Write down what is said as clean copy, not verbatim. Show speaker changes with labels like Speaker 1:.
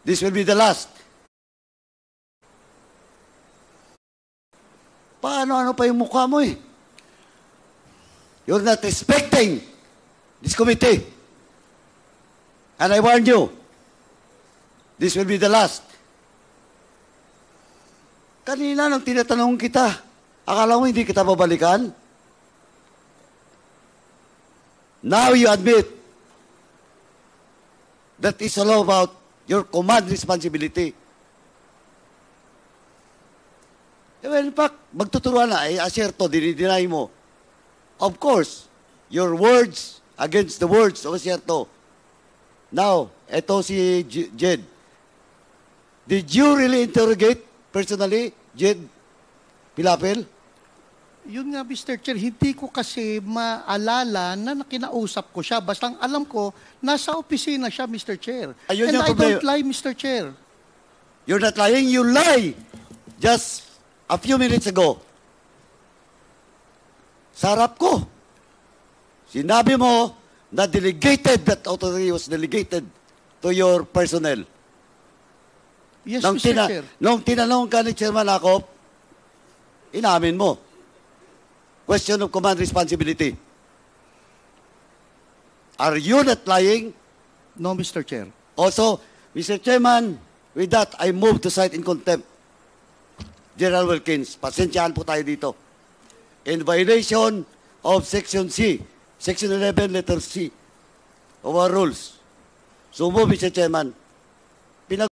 Speaker 1: This will be the last. Paano-ano pa yung mukha mo eh? You're not respecting this committee. And I warn you, this will be the last. Kanina nang tinatanong kita, akala mo hindi kita babalikan? Now you admit that it's all about your command responsibility. In fact, magtuturuan na, aserto, dinideny mo. Of course, your words against the words of aserto. Now, eto si Jed. Did you really interrogate personally, Jed Pilapil?
Speaker 2: Yun nga, Mr. Chair, hindi ko kasi maalala na kinausap ko siya. Basta ang alam ko, nasa opisina siya, Mr. Chair.
Speaker 1: Ayun
Speaker 2: And
Speaker 1: yung
Speaker 2: I
Speaker 1: problema.
Speaker 2: don't lie, Mr. Chair.
Speaker 1: You're not lying, you lie. Just a few minutes ago, sa harap ko, sinabi mo na that authority was delegated to your personnel.
Speaker 2: Yes, Mr. Chair.
Speaker 1: Nung tinanong ka ni Chairman Acop, inamin mo. Question of command responsibility. Are you not lying?
Speaker 2: No, Mr. Chair.
Speaker 1: Also, Mr. Chairman, with that, I move to cite in contempt General Wilkins. Pasensyahan po tayo dito. In violation of Section C, Section 11, letter C, of our rules. So move, Mr. Chairman.